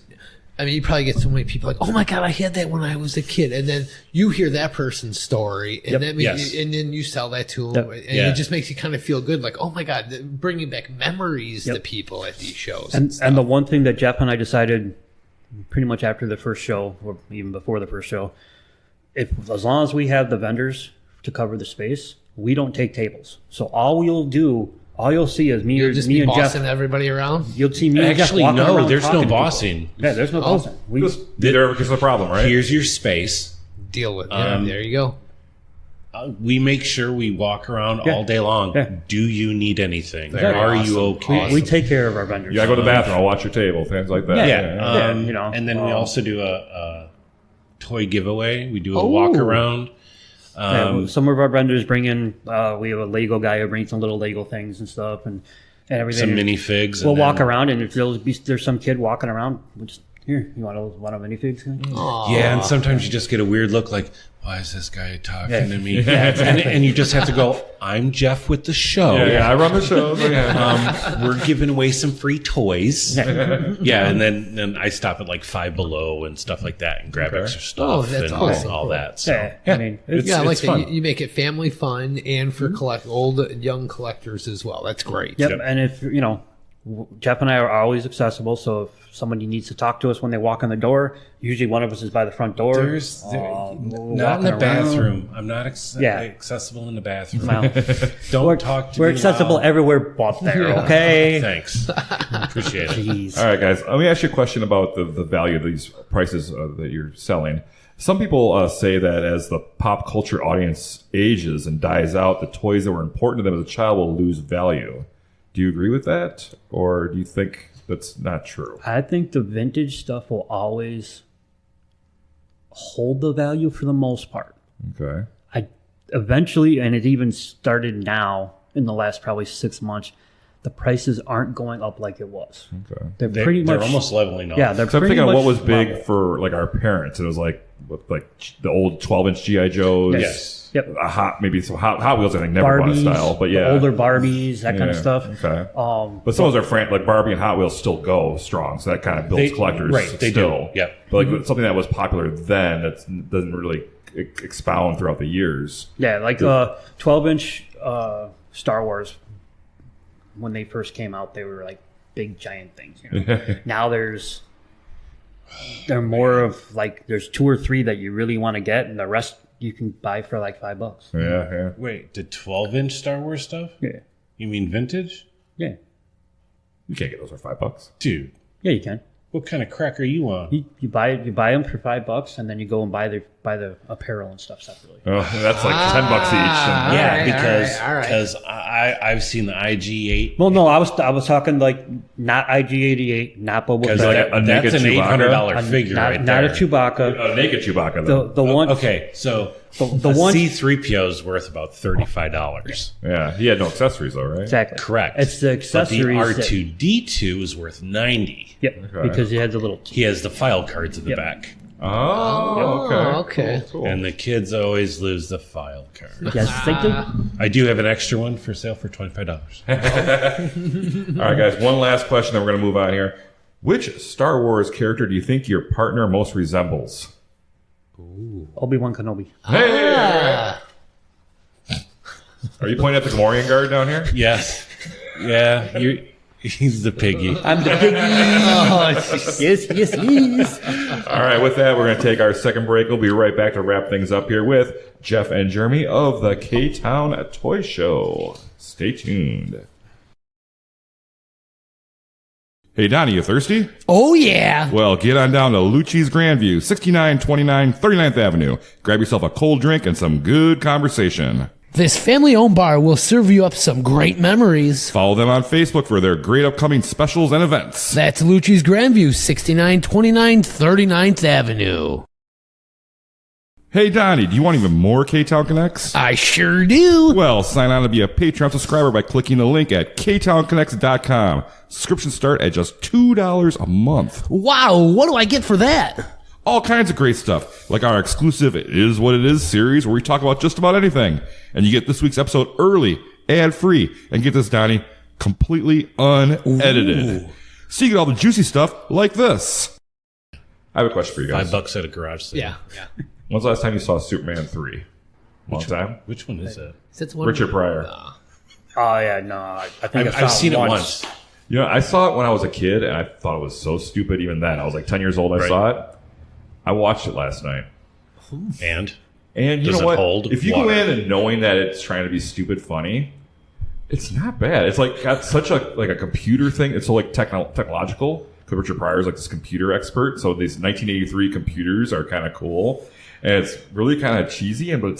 I mean, you probably get so many people like, "Oh my God, I had that when I was a kid," and then you hear that person's story, and that makes Yes. and then you sell that to them, and Yeah. it just makes you kind of feel good, like, "Oh my God, bringing back memories to people at these shows." And the one thing that Jeff and I decided pretty much after the first show, or even before the first show, as long as we have the vendors to cover the space, we don't take tables. So all you'll see is me, You'll just me be and bossing Jeff. every around. You'll see me and Jeff actually, walking no, around there's talking no to people. bossing. Yeah, there's no bossing. We Just be there because of the problem, right? Here's your space. Deal with it. There you go. We make sure we walk around Yeah. all day long. Yeah. Do you need anything? Very Are awesome. you okay? we take care of our vendors. You gotta go to the bathroom. I'll watch your table. Things like that. Yeah, you know, and then we also do a toy giveaway. We do a Oh. walk around. Some of our vendors bring in. We have a Lego guy who brings some little Lego things and stuff and everything. Some minifigs. We'll and walk then- around, and if there's some kid walking around, we'll just here. You want a minifig? Yeah, and sometimes you just get a weird look like, why is this guy talking Yeah. to me? And you just have to go, I'm Jeff with the show. Yeah, I run the shows. Yeah. We're giving away some free toys. Yeah, and then I stop at like Five Below and stuff like that and grab extra stuff Oh, that's and awesome. all that. So. Yeah, I mean, Yeah, I like it's that. fun. You make it family fun and for old and young collectors as well. That's great. yep. And if Jeff and I are always accessible, so if somebody needs to talk to us when they walk in the door, usually one of us is by the front door. Not in walking the around. bathroom. I'm not Yeah. accessible in the bathroom. Well, Don't talk to me. we're accessible loud. everywhere but there. Okay. Thanks. Appreciate it. Jeez. All right, guys. Let me ask you a question about the value of these prices that you're selling. Some people say that as the pop culture audience ages and dies out, the toys that were important to them as a child will lose value. Do you agree with that, or do you think that's not true? I think the vintage stuff will always hold the value for the most part. Okay. I eventually, and it even started now in the last probably 6 months, the prices aren't going up like it was. Okay. They're pretty They're much almost leveling off. yeah. They're So I'm pretty thinking of much what was big level. for like our parents. It was like the old 12-inch GI Joes. Yes. Yep. Maybe some Hot Wheels. I think never bought a style, but yeah, the older Barbies, that kind of Yeah, stuff. Okay. But some of those are like Barbie and Hot Wheels still go strong, so that kind of builds They- collectors right, they still. do, yep. But like something that was popular then that doesn't really expound throughout the years. yeah, like 12-inch Star Wars when they first came out, they were like big giant things. You know? Now they're more of like there's 2 or 3 that you really want to get, and the rest you can buy for like $5. Yeah. Wait, the 12-inch Star Wars stuff? Yeah. You mean vintage? Yeah. You can't get those for $5. Dude, Yeah, you can. what kind of crack are you on? You buy them for $5, and then you go and buy the apparel and stuff separately. Oh, that's like $10 each. And, Yeah, right, because all right. because I've seen the IG8. Well, no, I was talking like not IG-88, not Boba Because Fett, like a naked that's an Chewbacca? $800 figure not, right not there. a Chewbacca. a naked Chewbacca, though. The one, Okay, so the a one, C-3PO is worth about $35. Yeah, he had no accessories, though, right? exactly Correct. It's the accessories. But the R2-D2 is worth $90. Yep, Okay. because he had the little. He has the file cards in the Yep. back. Oh, okay. okay. Cool. And the kids always lose the file card. Yes, they do. I do have an extra one for sale for $25. All right, guys, one last question, then we're going to move on here. Which Star Wars character do you think your partner most resembles? Obi-Wan Kenobi. Hey! Ah. Are you pointing at the Gamorrean guard down here? Yes. Yeah, he's the piggy. I'm the piggy. Yes. All right, with that, we're going to take our second break. We'll be right back to wrap things up here with Jeff and Jeremy of the K-Town Toy Show. Stay tuned. Hey, Donnie, you thirsty? Oh, yeah. Well, get on down to Lucci's Grandview, 6929 39th Avenue. Grab yourself a cold drink and some good conversation. This family-owned bar will serve you up some great memories. Follow them on Facebook for their great upcoming specials and events. That's Lucci's Grandview, 6929 39th Avenue. Hey, Donnie, do you want even more K-Town Connects? I sure do. Well, sign on to be a Patreon subscriber by clicking the link at ktownconnects.com. Subscriptions start at just $2 a month. Wow, what do I get for that? All kinds of great stuff, like our exclusive It Is What It Is series where we talk about just about anything. And you get this week's episode early, ad-free, and get this, Donnie, completely unedited. So you get all the juicy stuff like this. I have a question for you guys. $5 at a garage sale. Yeah. When's the last time you saw Superman 3? Long time? Which one is that? Is that the one? Richard Pryor. Oh yeah, no, I think I've seen it once. You know, I saw it when I was a kid, and I thought it was so stupid even then. I was like 10 years old, I Right. saw it. I watched it last night. And And you Does know it what? hold If you water? go in and knowing that it's trying to be stupid funny, it's not bad. It's like got such a computer thing. It's so like technological. Because Richard Pryor is like this computer expert. So these 1983 computers are kind of cool. And it's really kind of cheesy, but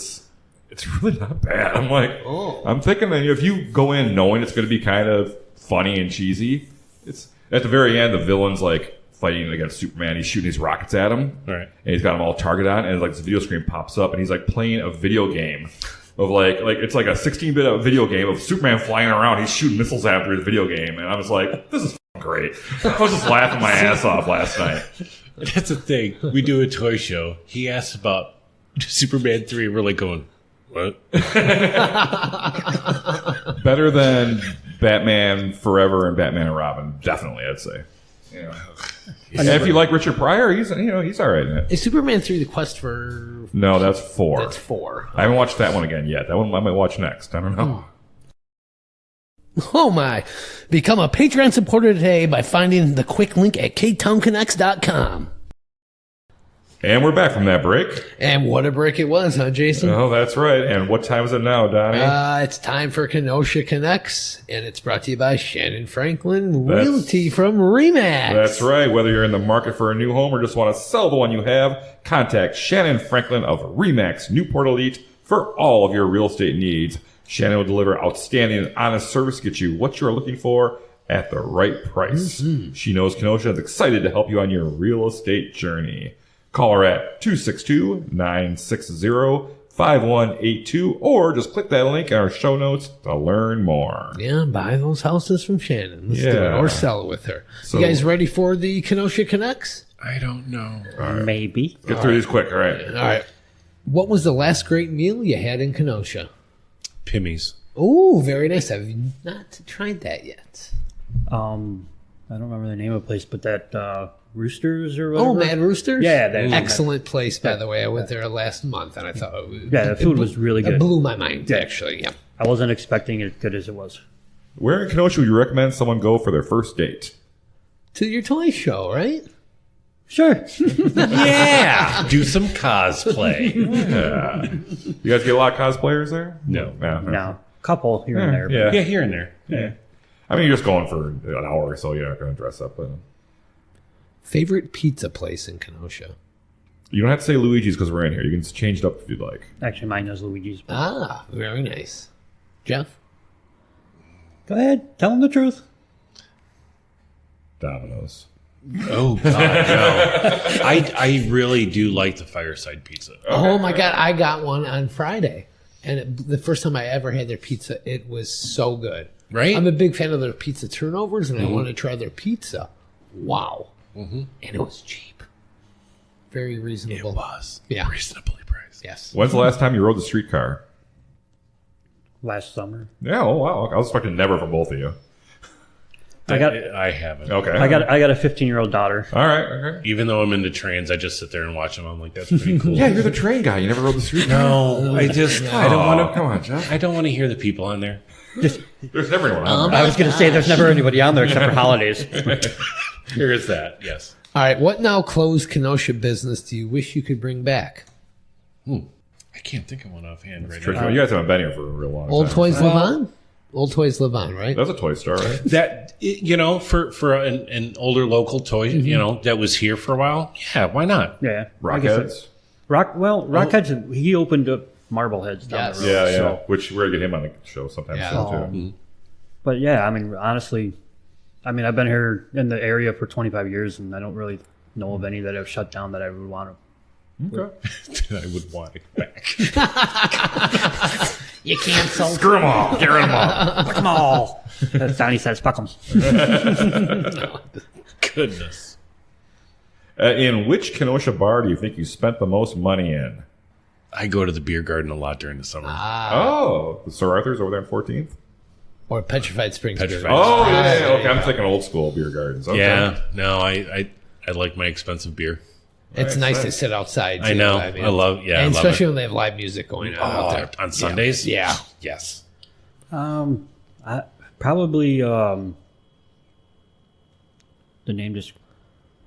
it's really not bad. I'm like, I'm thinking that if you go in knowing it's going to be kind of funny and cheesy, it's at the very end, the villain's like fighting against Superman. He's shooting these rockets at him. Right. And he's got them all targeted on, and like this video screen pops up, and he's like playing a video game of like it's like a 16-bit video game of Superman flying around. He's shooting missiles after his video game, and I was like, this is great. I was just laughing my ass off last night. that's the thing. We do a toy show. He asks about Superman 3. We're like going, what? Better than Batman Forever and Batman and Robin, definitely, I'd say. Yeah. And if you like Richard Pryor, he's all right in it. Is Superman 3 the quest for... No, that's 4. That's 4. I haven't watched that one again yet. That one I might watch next. I don't know. Oh my. Become a Patreon supporter today by finding the quick link at ktownconnects.com. And we're back from that break. And what a break it was, huh, Jason? Oh, that's right. And what time is it now, Donnie? It's time for Kenosha Connects, and it's brought to you by Shannyn Franklin Realty from ReMax. That's right. Whether you're in the market for a new home or just want to sell the one you have, contact Shannyn Franklin of ReMax Newport Elite for all of your real estate needs. Shannyn will deliver outstanding and honest service to get you what you're looking for at the right price. Mm-hmm. She knows Kenosha is excited to help you on your real estate journey. Call her at 262-960-5182 or just click that link in our show notes to learn more. Yeah, buy those houses from Shannyn. Let's do it. Or sell it with her. So, you guys ready for the Kenosha Connects? I don't know. Maybe. Get through these quick. All right. All right. What was the last great meal you had in Kenosha? Pimmy's. Oh, very nice. I've not tried that yet. I don't remember the name of the place, but that Roosters or whatever. Oh, Mad Roosters? Yeah, that excellent place, by the way. I went there last month, and I thought the food was really good. It blew my mind, actually. Yeah. I wasn't expecting it as good as it was. Where in Kenosha would you recommend someone go for their first date? To your toy show, right? Sure. Yeah. Do some cosplay. Yeah. You guys get a lot of cosplayers there? No. No, couple here and there. but- Yeah. Yeah, here and there. Yeah. I mean, you're just going for an hour or so. You're not going to dress up. But Favorite pizza place in Kenosha? you don't have to say Luigi's because we're in here. You can just change it up if you'd like. Actually, mine is Luigi's. Ah, very nice. Jeff? Go ahead. Tell them the truth. Domino's. Oh God, no! I really do like the fireside pizza. Oh my God, I got one on Friday. And the first time I ever had their pizza, it was so good. Right? I'm a big fan of their pizza turnovers, and I want to try their pizza. Wow. And it was cheap. Very reasonable. It was Yeah. reasonably priced. Yes. When's the last time you rode the streetcar? Last summer. Yeah. Oh wow. I was expecting never from both of you. I haven't. Okay. I got a 15-year-old daughter. All right. Okay. Even though I'm into trains, I just sit there and watch them. I'm like, that's pretty cool. Yeah, you're the train guy. You never rode the streetcar. No, I don't want to. Come on, Jeff. I don't want to hear the people on there. There's never anyone on there. I was going to say there's never anybody on there except for holidays. There is that. Yes. All right. What now closed Kenosha business do you wish you could bring back? I can't think of one offhand right Tricky. now. You guys haven't been here for a real long Old time. Toys Live On? Old Toys Live On, right? That's a toy store, right? That for an older local toy, that was here for a while. Yeah, why not? Yeah. like I said, Rockheads. Rockheads, he opened up Marbleheads down Yes. the road. Yeah. so- Which we're gonna get him on the show sometime Yeah. soon too. But yeah, I mean, honestly, I've been here in the area for 25 years, and I don't really know of any that have shut down that I would want to. Okay. I would want it back. You can't sell. Screw them all. Get rid of them all. Fuck them all. As Donnie says, fuck them. Goodness. In which Kenosha bar do you think you spent the most money in? I go to the beer garden a lot during the summer. Oh, the Sir Arthur's over there on 14th? Or Petrified Springs. Petrified Beer. Oh, Springs. yeah. Okay, I'm thinking old school beer gardens. Okay. Yeah. No, I like my expensive beer. It's nice to sit outside. I too. know. mean, I love. Yeah, and I love especially it. when they have live music going on out there. On Sundays. Yeah. Yes. Probably the name just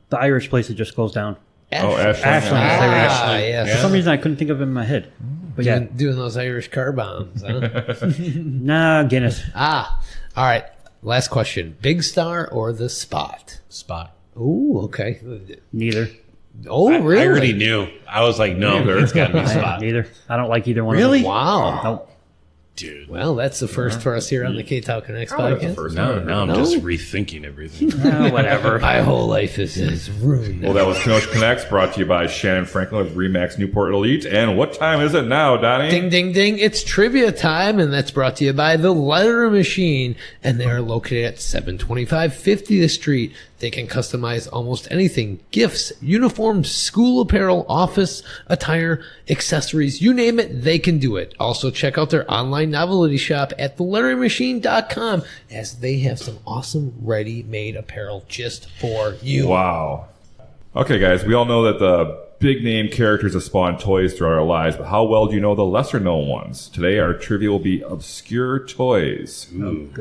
the Irish place that just closed down. Oh, Ashland. Ashland. Ah, yes. For some reason, I couldn't think of it in my head. But yeah, Doing those Irish car bombs. Huh? nah, Guinness. All right. Last question. Big Star or The Spot? Spot. Ooh, okay. Neither. Oh, really? I already knew. I was like, no, Neither. it's got to be Spot. Neither. I don't like either one. Really? Of them. Wow. Nope. Dude. Well, that's the first for us here on the K-Town Connects Oh, that's the podcast. first No, time. now I'm just rethinking everything. Whatever. My whole life is ruined. Well, that was Kenosha Connects, brought to you by Shannyn Franklin of ReMax Newport Elite. And what time is it now, Donnie? Ding, ding, ding. It's trivia time, and that's brought to you by The Letter Machine. And they are located at 725 50th Street. They can customize almost anything. Gifts, uniforms, school apparel, office, attire, accessories, you name it, they can do it. Also, check out their online novelty shop at thelettermachine.com as they have some awesome ready-made apparel just for you. Wow. Okay, guys, we all know that the big name characters have spawned toys throughout our lives, but how well do you know the lesser known ones? Today, our trivia will be obscure toys.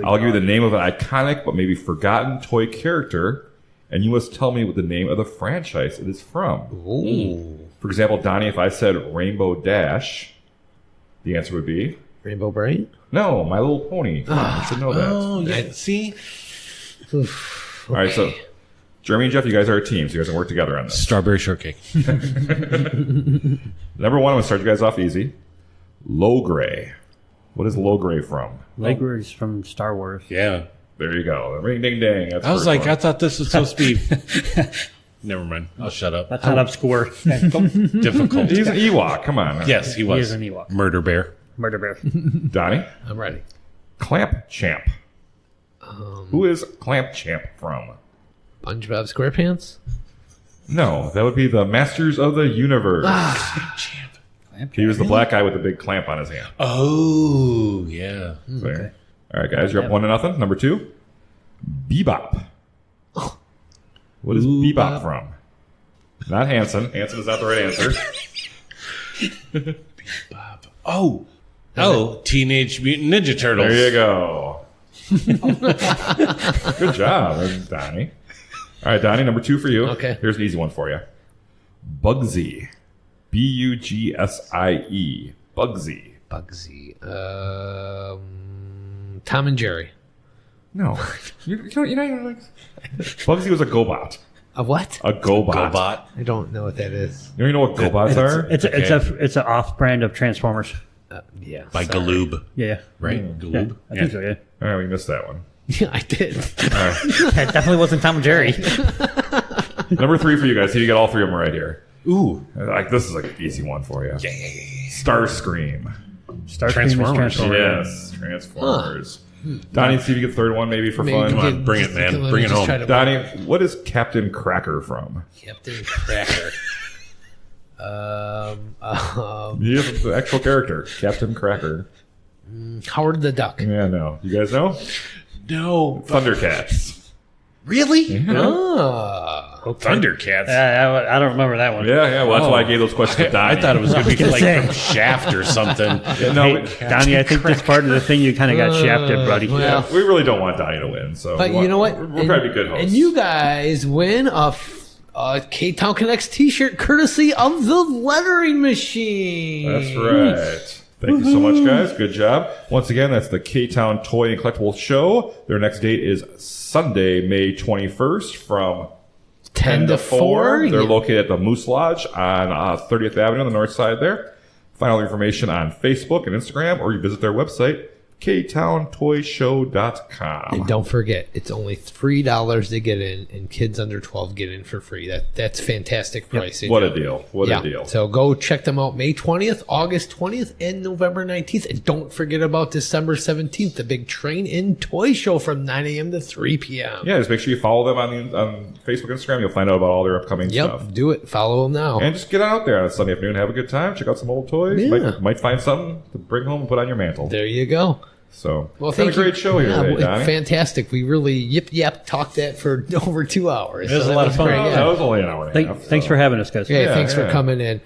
I'll give you the name of an iconic but maybe forgotten toy character, and you must tell me what the name of the franchise it is from. Ooh. For example, Donnie, if I said Rainbow Dash, the answer would be Rainbow Brain? no, My Little Pony. You should know that. Oh, yeah. See? All right, so Jeremy and Jeff, you guys are a team, so you guys can work together on this. Strawberry shortcake. Number one, I'm going to start you guys off easy. Logray. What is Logray from? Legward is from Star Wars. Yeah. There you go. Ring, ding, ding. That's I was the like, first I one. thought this was supposed to be. Never mind. I'll shut up. That's not obscure. Difficult. He's an Ewok. Come on. Yes, he was. is an Ewok. Murder bear. Murder Bear. Donnie? I'm ready. Clamp Champ. Who is Clamp Champ from? SpongeBob SquarePants? No, that would be the Masters of the Universe. He was the black guy with the big clamp on his hand. Oh, yeah. There. All right, guys, you're up 1-0. Number two, Bebop. What is Bebop from? Not Hanson. Hanson is not the right answer. Oh, Teenage Mutant Ninja Turtles. There you go. Good job, Donnie. All right, Donnie, number 2 for you. Okay. Here's an easy one for you. Bugsy. Bugsie. Bugsy. Bugsy. Tom and Jerry. No. You're not even like... Bugsy was a GoBot. A what? A GoBot. GoBot. I don't know what that is. You don't even know what GoBots are? It's an off-brand of Transformers. Yeah. By sorry. Galoob. Yeah. Right? Yeah, Galoob? I think so, yeah. All right, we missed that one. Yeah, I did. That definitely wasn't Tom and Jerry. Number 3 for you guys. See, you get all 3 of them right here. Ooh. Like, this is like an easy one for you. Yeah. Starscream. Starscream is Transformers. Transformers. Yes, Transformers. Donnie, see if you get the 3rd one maybe for fun. Come on, bring it, man. Bring it home. Donnie, what is Captain Cracker from? Captain Cracker. He is the actual character, Captain Cracker. Howard the Duck. Yeah, no. You guys know? No. Thundercats. Really? Ah. Thundercats. I don't remember that one. Yeah, well, that's why I gave those questions to Donnie. I thought it was going to be gonna like say. from Shaft or something. No, Donnie, I think that's part of the thing. You kind of got shafted, buddy. well. we really don't want Donnie to win. So But you know what? We're trying to be good hosts. And you guys win a K-Town Connects t-shirt courtesy of the lettering machine. That's right. Thank you so much, guys. Good job. Once again, that's the K-Town Toy and Collectible Show. Their next date is Sunday, May 21st from 10 to 4. They're located at the Moose Lodge on 30th Avenue on the north side there. Find all the information on Facebook and Instagram, or you visit their website, ktowntoyshow.com. And don't forget, it's only $3 to get in, and kids under 12 get in for free. That's fantastic pricing. What a deal. What a deal. So go check them out May 20th, August 20th, and November 19th. And don't forget about December 17th, the big Train In Toy Show from 9 a.m. to 3 p.m. Yeah, just make sure you follow them on Facebook and Instagram. You'll find out about all their upcoming stuff. Yep, do it. Follow them now. And just get out there on a Sunday afternoon, have a good time, check out some old toys. Yeah. Might find something to bring home and put on your mantle. There you go. So, Well, it's been a thank you. great show here today, Donnie. Fantastic. We really yip talked that for over 2 hours. It was a lot of fun. great, Oh, yeah. that was only an hour and a half. Thanks for having us, guys. Yeah, Yeah, thanks for yeah. coming in.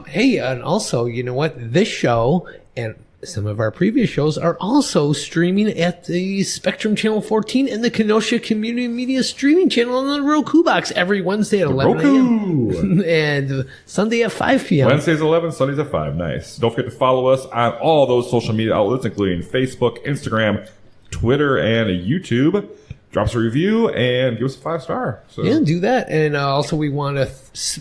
Hey, and also, you know what? This show and some of our previous shows are also streaming at the Spectrum Channel 14 and the Kenosha Community Media Streaming Channel on the Roku box every Wednesday at 11 a.m. Roku. and Sunday at 5 p.m. Wednesdays 11, Sundays at 5. Nice. Don't forget to follow us on all those social media outlets, including Facebook, Instagram, Twitter, and YouTube. Drop us a review and give us a 5-star. So. Yeah, do that. And also, we want to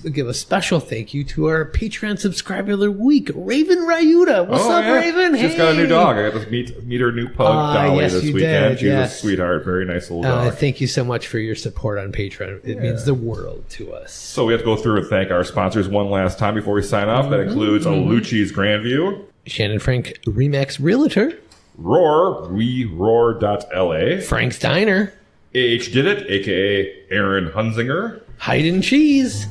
give a special thank you to our Patreon subscriber of the week, Raven Ryuta. What's up, yeah. Raven? She's got a new dog. I got to meet her new pug, Dolly, yes, this you weekend. did, She's yes. a sweetheart. Very nice little dog. Thank you so much for your support on Patreon. It means the world to us. So we have to go through and thank our sponsors one last time before we sign off. That includes Lucci's Grandview, Shannyn Frank, ReMax Realtor, Roar, WeRoar.la, Frank's Diner, AH Did It, a.k.a. Aaron Hunzinger, Hide and Cheese,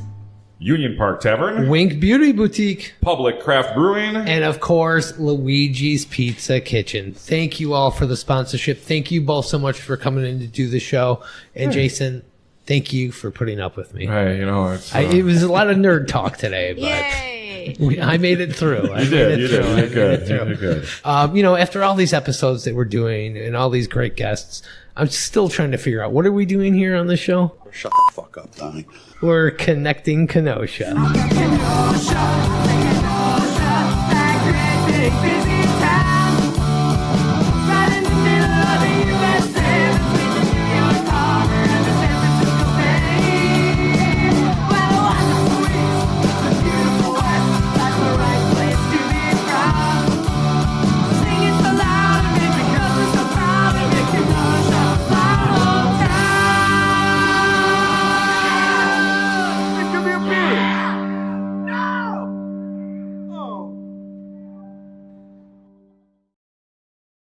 Union Park Tavern, Wink Beauty Boutique, Public Craft Brewing, and of course, Luigi's Pizza Kitchen. Thank you all for the sponsorship. Thank you both so much for coming in to do the show. And Jason, thank you for putting up with me. Hey, you know, it's, It was a lot of nerd talk today, but Yay! I made it through. you did. You did good. You did good. After all these episodes that we're doing and all these great guests, I'm still trying to figure out what are we doing here on the show? Shut the fuck up, Donnie. We're connecting Kenosha. Kenosha, Kenosha, that great big busy